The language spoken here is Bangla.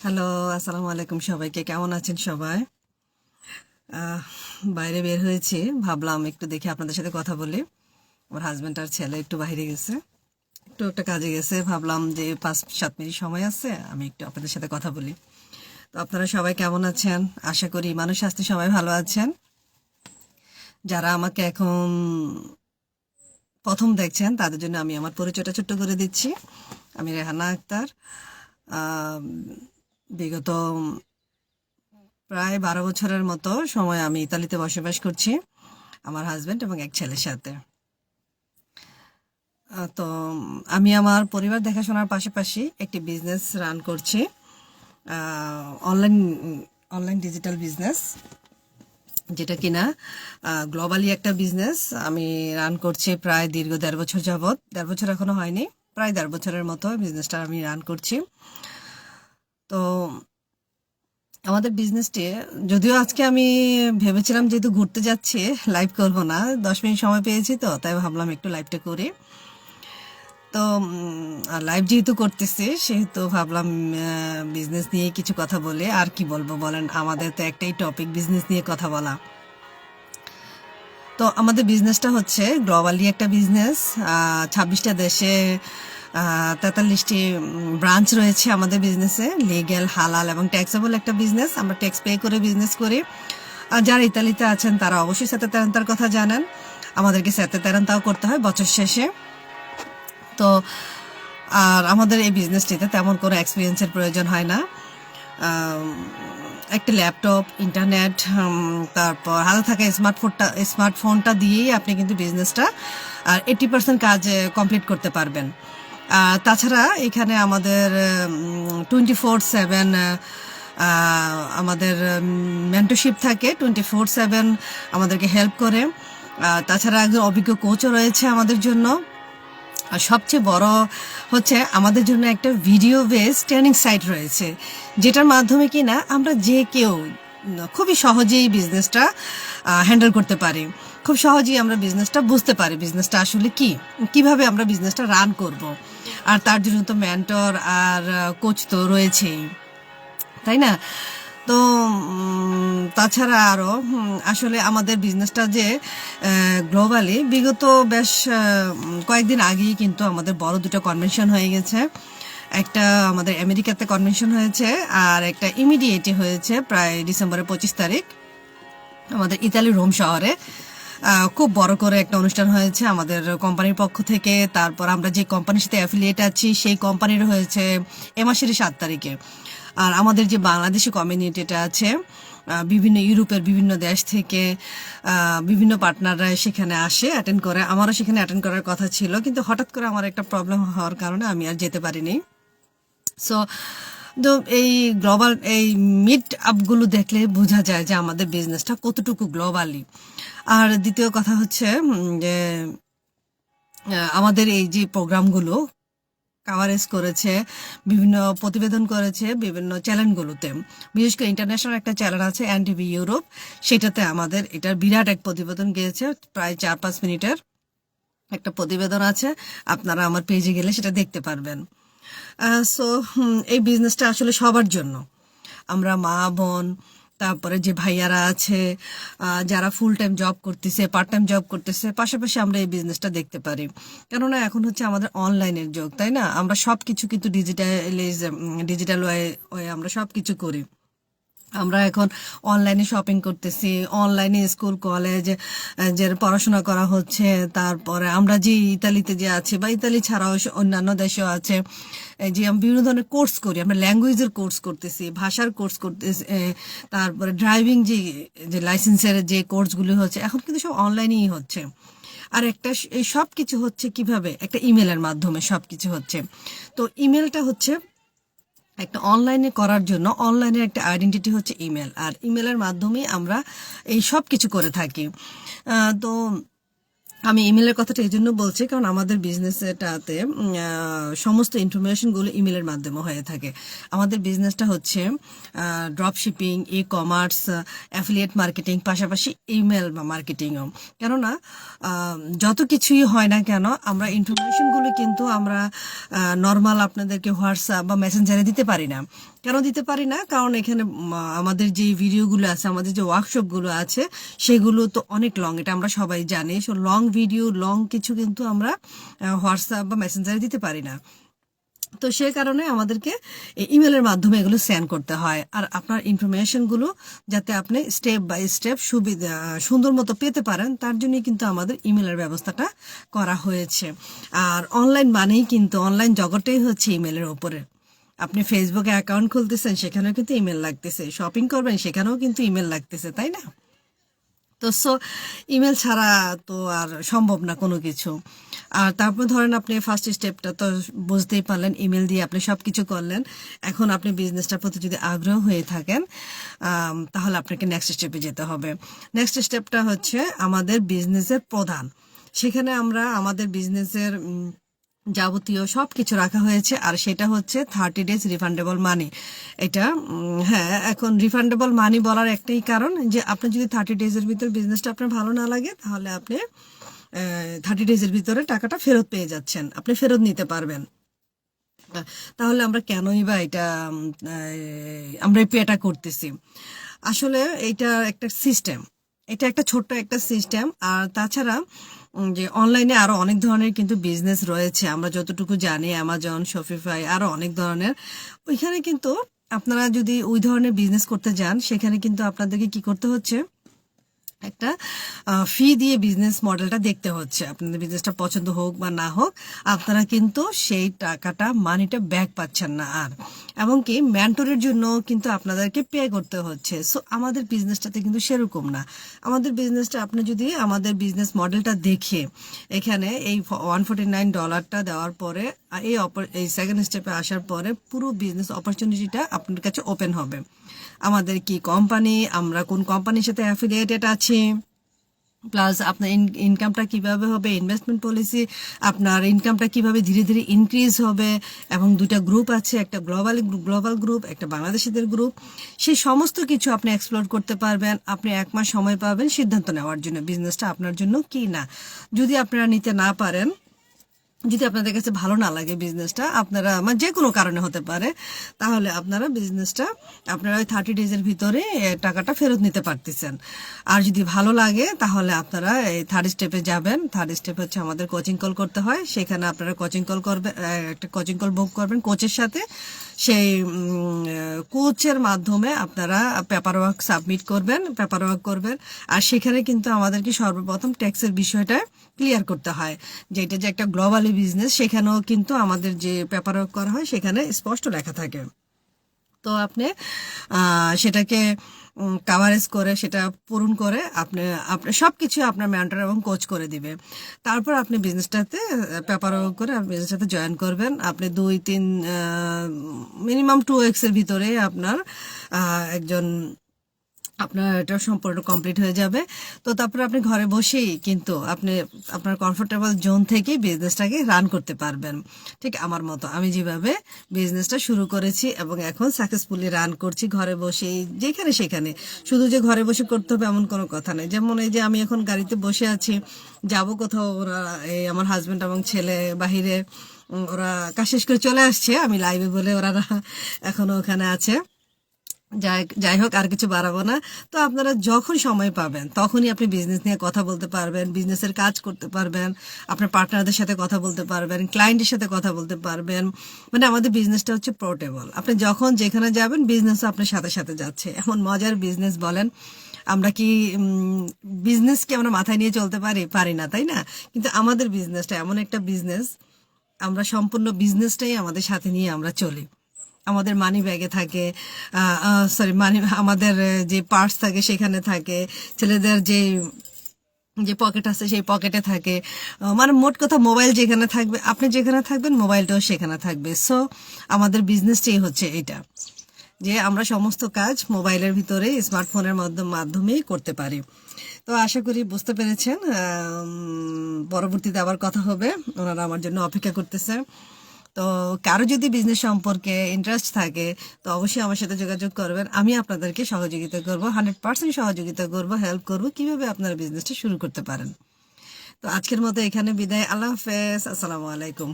হ্যালো, আসসালামু আলাইকুম সবাইকে। কেমন আছেন সবাই? বাইরে বের হয়েছি, ভাবলাম একটু দেখি আপনাদের সাথে কথা বলি। আমার হাজব্যান্ড আর ছেলে একটু বাইরে গেছে, একটু একটা কাজে গেছে। ভাবলাম যে 5-7 মিনিট সময় আছে, আমি একটু আপনাদের সাথে কথা বলি। তো আপনারা সবাই কেমন আছেন? আশা করি মানুষ স্বাস্থ্য সবাই ভালো আছেন। যারা আমাকে এখন প্রথম দেখছেন তাদের জন্য আমি আমার পরিচয়টা ছোট্ট করে দিচ্ছি। আমি রেহানা আক্তার। আহ, বিগত প্রায় 12 বছরের মতো সময় আমি ইতালিতে বসবাস করছি আমার হাজবেন্ড এবং এক ছেলের সাথে। তো আমি আমার পরিবার দেখাশোনার পাশাপাশি একটি বিজনেস রান করছি, অনলাইন অনলাইন ডিজিটাল বিজনেস, যেটা কিনা গ্লোবালি একটা বিজনেস আমি রান করছি প্রায় দীর্ঘ 1.5 বছর যাবৎ। 1.5 বছর এখনো হয়নি, প্রায় 1.5 বছরের মতো বিজনেসটা আমি রান করছি। তো আমাদের বিজনেসটি, যদিও আজকে আমি ভেবেছিলাম যেহেতু ঘুরতে যাচ্ছি লাইভ করব না, 10 মিনিট সময় পেয়েছি তো তাই ভাবলাম একটু লাইভটা করি। তো লাইভ যেহেতু করতেছি সেহেতু ভাবলাম বিজনেস নিয়ে কিছু কথা বলে। আর কি বলবো বলেন, আমাদের তো একটাই টপিক বিজনেস নিয়ে কথা বলা। তো আমাদের বিজনেসটা হচ্ছে গ্লোবালি একটা বিজনেস, 26টা দেশে 43টি ব্রাঞ্চ রয়েছে আমাদের বিজনেসে। লিগ্যাল, হালাল এবং ট্যাক্সেবল একটা বিজনেস। আমরা ট্যাক্স পে করে বিজনেস করি। আর যারা ইতালিতে আছেন তারা অবশ্যই সেতে তেরেন্তার কথা জানেন। আমাদেরকে সেতে তেরেন্তাও করতে হয় বছর শেষে। তো আর আমাদের এই বিজনেসটিতে তেমন কোনো এক্সপিরিয়েন্সের প্রয়োজন হয় না। একটা ল্যাপটপ, ইন্টারনেট, তারপর হাতে থাকা স্মার্টফোনটা দিয়েই আপনি কিন্তু বিজনেসটা 80% কাজ কমপ্লিট করতে পারবেন। তাছাড়া এখানে আমাদের 24/7 আমাদের মেন্টরশিপ থাকে, 24/7 আমাদেরকে হেল্প করে। তাছাড়া একজন অভিজ্ঞ কোচও রয়েছে আমাদের জন্য। আর সবচেয়ে বড় হচ্ছে আমাদের জন্য একটা ভিডিও বেস ট্রেনিং সাইট রয়েছে, যেটার মাধ্যমে কিনা আমরা যে কেউ খুবই সহজেই বিজনেসটা হ্যান্ডেল করতে পারি। খুব সহজেই আমরা বিজনেসটা বুঝতে পারি বিজনেসটা আসলে কি, কিভাবে আমরা বিজনেসটা রান করব। আর তার জন্য তো মেন্টর আর কোচ তো রয়েছেই, তাই না? তো তাছাড়া আরও আসলে আমাদের বিজনেসটা যে গ্লোবালি বিগত বেশ কয়েকদিন আগেই কিন্তু আমাদের বড় দুটো কনভেনশন হয়ে গেছে। একটা আমাদের আমেরিকাতে কনভেনশন হয়েছে, আর একটা ইমিডিয়েটই হয়েছে প্রায় ডিসেম্বরের 25 তারিখ আমাদের ইতালি রোম শহরে। খুব বড় করে একটা অনুষ্ঠান হয়েছে আমাদের কোম্পানির পক্ষ থেকে। তারপর আমরা যে কোম্পানির সাথে অ্যাফিলিয়েট আছি সেই কোম্পানির হয়েছে এ মাসের 7 তারিখে। আর আমাদের যে বাংলাদেশি কমিউনিটিটা আছে, বিভিন্ন ইউরোপের বিভিন্ন দেশ থেকে বিভিন্ন পার্টনাররা সেখানে আসে, অ্যাটেন্ড করে। আমারও সেখানে অ্যাটেন্ড করার কথা ছিল, কিন্তু হঠাৎ করে আমার একটা প্রবলেম হওয়ার কারণে আমি আর যেতে পারিনি। সো তো এই গ্লোবাল এই মিট আপগুলো দেখলে বোঝা যায় যে আমাদের বিজনেসটা কতটুকু গ্লোবালি। আর দ্বিতীয় কথা হচ্ছে যে আমাদের এই যে প্রোগ্রামগুলো কাভারেজ করেছে, বিভিন্ন প্রতিবেদন করেছে বিভিন্ন চ্যানেলগুলোতে। বিশেষ করে ইন্টারন্যাশনাল একটা চ্যানেল আছে এনটিভি ইউরোপ, সেটাতে আমাদের এটার বিরাট এক প্রতিবেদন গিয়েছে, প্রায় 4-5 মিনিটের একটা প্রতিবেদন আছে। আপনারা আমার পেজে গেলে সেটা দেখতে পারবেন। সো এই বিজনেসটা আসলে সবার জন্য। আমরা মা বোন, তারপরে যে ভাইয়ারা আছে যারা ফুল টাইম জব করতেছে, পার্ট টাইম জব করতেছে, পাশাপাশি আমরা এই বিজনেসটা দেখতে পারি। কেননা এখন হচ্ছে আমাদের অনলাইনের যুগ, তাই না? আমরা সব কিছু কিন্তু ডিজিটাল ওয়ে আমরা সব কিছু করি। আমরা এখন অনলাইনে শপিং করতেছি, অনলাইনে স্কুল কলেজ যে পড়াশোনা করা হচ্ছে। তারপরে আমরা যে ইতালিতে যে আছি বা ইতালি ছাড়াও অন্যান্য দেশেও আছে, যে আমরা বিভিন্ন ধরনের কোর্স করি, আমরা ল্যাঙ্গুয়েজের কোর্স করতেছি, ভাষার কোর্স করতেছি, তারপরে ড্রাইভিং যে যে লাইসেন্সের যে কোর্সগুলি হচ্ছে এখন কিন্তু সব অনলাইনেই হচ্ছে। আর একটা এই সব কিছু হচ্ছে কিভাবে, একটা ইমেলের মাধ্যমে সব কিছু হচ্ছে। তো ইমেলটা হচ্ছে একটা অনলাইনে করার জন্য, অনলাইনের একটা আইডেন্টিটি হচ্ছে ইমেল, আর ইমেলের মাধ্যমেই আমরা এই সব কিছু করে থাকি। তো আমি ইমেলের কথাটা এই জন্য বলছি কারণ আমাদের বিজনেসটাতে সমস্ত ইনফরমেশনগুলো ইমেলের মাধ্যমে হয়ে থাকে। আমাদের বিজনেসটা হচ্ছে drop shipping, e commerce, affiliate marketing, পাশাপাশি ইমেল বা মার্কেটিংও। কেননা যত কিছুই হয় না কেন আমরা ইনফরমেশনগুলো কিন্তু আমরা নর্মাল আপনাদেরকে হোয়াটসঅ্যাপ বা মেসেঞ্জারে দিতে পারি না। কেন দিতে পারি না? কারণ এখানে আমাদের যে ভিডিওগুলো আছে, আমাদের যে ওয়ার্কশপগুলো আছে, সেগুলো তো অনেক লং, এটা আমরা সবাই জানি। সো লং ভিডিও, লং কিছু কিন্তু আমরা হোয়াটসঅ্যাপ বা মেসেঞ্জারে দিতে পারি না। তো সেই কারণে আমাদেরকে ইমেলের মাধ্যমে এগুলো সেন্ড করতে হয়। আর আপনার ইনফরমেশনগুলো যাতে আপনি স্টেপ বাই স্টেপ সুন্দর মতো পেতে পারেন, তার জন্যই কিন্তু আমাদের ইমেলের ব্যবস্থাটা করা হয়েছে। আর অনলাইন মানেই কিন্তু, অনলাইন জগৎটাই হচ্ছে ইমেলের ওপরে। আপনি ফেসবুকে অ্যাকাউন্ট খুলতেছেন, সেখানেও কিন্তু ইমেল লাগতেছে। শপিং করবেন, সেখানেও কিন্তু ইমেল লাগতেছে, তাই না? তো ইমেল ছাড়া তো আর সম্ভব না কোনো কিছু। আর তারপর ধরেন আপনি ফার্স্ট স্টেপটা তো বুঝতেই পারলেন, ইমেল দিয়ে আপনি সব কিছু করলেন। এখন আপনি বিজনেসটার প্রতি যদি আগ্রহ হয়ে থাকেন, তাহলে আপনাকে নেক্সট স্টেপে যেতে হবে। নেক্সট স্টেপটা হচ্ছে আমাদের বিজনেসের প্রধান। সেখানে আমরা আমাদের বিজনেসের যাবতীয় সব কিছু রাখা হয়েছে, আর সেটা হচ্ছে 30 days রিফান্ডেবল মানি। এটা হ্যাঁ, এখন রিফান্ডেবল মানি বলার একটাই কারণ যে আপনি যদি 30 days-এর ভিতর বিজনেসটা আপনার ভালো না লাগে, তাহলে আপনি 30 days-এর ভিতরে টাকাটা ফেরত পেয়ে যাচ্ছেন, আপনি ফেরত নিতে পারবেন। তাহলে আমরা কেনই বা এটা আমরা এটা করতেছি? আসলে এটা একটা সিস্টেম, এটা একটা ছোট্ট একটা সিস্টেম। আর তাছাড়া যে অনলাইনে আরো অনেক ধরনের কিন্তু বিজনেস রয়েছে, আমরা যতটুকু জানি অ্যামাজন, শপিফাই, আরো অনেক ধরনের। ওইখানে কিন্তু আপনারা যদি ওই ধরনের বিজনেস করতে যান, সেখানে কিন্তু আপনাদেরকে কি করতে হচ্ছে, একটা ফি দিয়ে বিজনেস মডেলটা দেখতে হচ্ছে। আপনাদের বিজনেসটা পছন্দ হোক বা না হোক, আপনারা কিন্তু সেই টাকাটা, মানিটা ব্যাক পাচ্ছেন না। আর এমনকি মেন্টরের জন্য কিন্তু আপনাদেরকে পে করতে হচ্ছে। সো আমাদের বিজনেসটাতে কিন্তু সেরকম না। আমাদের বিজনেসটা আপনি যদি আমাদের বিজনেস মডেলটা দেখে, এখানে এই $149 দেওয়ার পরে, এই সেকেন্ড স্টেপে আসার পরে পুরো বিজনেস অপরচুনিটিটা আপনার কাছে ওপেন হবে। আমাদের কি কোম্পানি, আমরা কোন কোম্পানির সাথে অ্যাফিলিয়েটেড আছি, প্লাস আপনার ইনকামটা কিভাবে হবে, ইনভেস্টমেন্ট পলিসি, আপনার ইনকামটা কিভাবে ধীরে ধীরে ইনক্রিজ হবে, এবং দুটা গ্রুপ আছে, একটা গ্লোবাল গ্রুপ, একটা বাংলাদেশিদের গ্রুপ। সেই সমস্ত কিছু আপনি এক্সপ্লোর করতে পারবেন। আপনি 1 মাস সময় পাবেন সিদ্ধান্ত নেওয়ার জন্য বিজনেসটা আপনার জন্য কি না। যদি আপনারা নিতে না পারেন, যদি আপনাদের কাছে ভালো না লাগে বিজনেসটা, আপনারা মানে যে কোনো কারণে হতে পারে, তাহলে আপনারা বিজনেসটা আপনারা ওই 30 days-এর ভিতরে টাকাটা ফেরত নিতে পারতেছেন। আর যদি ভালো লাগে, তাহলে আপনারা এই থার্ড স্টেপে যাবেন। থার্ড স্টেপ হচ্ছে আমাদের কোচিং কল করতে হয়। সেখানে আপনারা কোচিং কল করবেন, একটা কোচিং কল বুক করবেন কোচের সাথে। সেই কোচের মাধ্যমে আপনারা পেপার ওয়ার্ক সাবমিট করবেন, আর সেখানে কিন্তু আমাদেরকে সর্বপ্রথম ট্যাক্সের বিষয়টা ক্লিয়ার করতে হয়, যেটা যে একটা গ্লোবালি বিজনেস, সেখানেও কিন্তু আমাদের যে পেপার ওয়ার্ক করা হয় সেখানে স্পষ্ট লেখা থাকে। তো আপনি সেটাকে কাভারেজ করে, সেটা পূরণ করে আপনি সবকিছু আপনার মেন্টর এবং কোচ করে দিবে। তারপর আপনি বিজনেসটাতে পেপার ওয়ার্ক করে বিজনেসটাতে জয়েন করবেন। আপনি 2-3 মিনিমাম 2x এর ভিতরে আপনার এটা সম্পূর্ণ কমপ্লিট হয়ে যাবে। তো তারপরে আপনি ঘরে বসেই কিন্তু আপনি আপনার কমফোর্টেবল জোন থেকে বিজনেসটাকে রান করতে পারবেন। ঠিক আমার মতো, আমি যেভাবে বিজনেসটা শুরু করেছি এবং এখন সাকসেসফুলি রান করছি ঘরে বসেই, যেখানে সেখানে। শুধু যে ঘরে বসে করতে হবে এমন কোনো কথা নেই। যেমন এই যে আমি এখন গাড়িতে বসে আছি, যাব কোথাও, ওরা আমার হাজবেন্ড এবং ছেলে বাহিরে, ওরা কাজ শেষ করে চলে আসছে, আমি লাইভে বলে ওরা এখনো ওখানে আছে। যাই হোক, আর কিছু বাড়াবো না। তো আপনারা যখন সময় পাবেন তখনই আপনি বিজনেস নিয়ে কথা বলতে পারবেন, বিজনেসের কাজ করতে পারবেন, আপনার পার্টনারদের সাথে কথা বলতে পারবেন, ক্লায়েন্টের সাথে কথা বলতে পারবেন। মানে আমাদের বিজনেসটা হচ্ছে পোর্টেবল। আপনি যখন যেখানে যাবেন, বিজনেসও আপনার সাথে সাথে যাচ্ছে। এমন মজার বিজনেস বলেন, আমরা কি বিজনেস কি আমরা মাথায় নিয়ে চলতে পারি না, তাই না? কিন্তু আমাদের বিজনেসটা এমন একটা বিজনেস, আমরা সম্পূর্ণ বিজনেসটাই আমাদের সাথে নিয়ে আমরা চলি। আমাদের মানি ব্যাগে থাকে, আমাদের যে পার্স থাকে সেখানে থাকে, ছেলেদের যে পকেট আছে সেই পকেটে থাকে। মানে মোট কথা, মোবাইল যেখানে থাকবে, আপনি যেখানে থাকবেন, মোবাইলটাও সেখানে থাকবে। সো আমাদের বিজনেসটাই হচ্ছে এটা, যে আমরা সমস্ত কাজ মোবাইলের ভিতরে, স্মার্টফোনের মাধ্যমেই করতে পারি। তো আশা করি বুঝতে পেরেছেন। পরবর্তীতে আবার কথা হবে, ওনারা আমার জন্য অপেক্ষা করতেছে। তো কারো যদি বিজনেস সম্পর্কে ইন্টারেস্ট থাকে, তো অবশ্যই আমার সাথে যোগাযোগ করবেন। আমি আপনাদেরকে সহযোগিতা করব, 100% সহযোগিতা করব, হেল্প করব কিভাবে আপনার বিজনেসটা শুরু করতে পারেন। তো আজকের মতো এখানে বিদায়। আল্লাহ হাফেজ, আসসালামু আলাইকুম।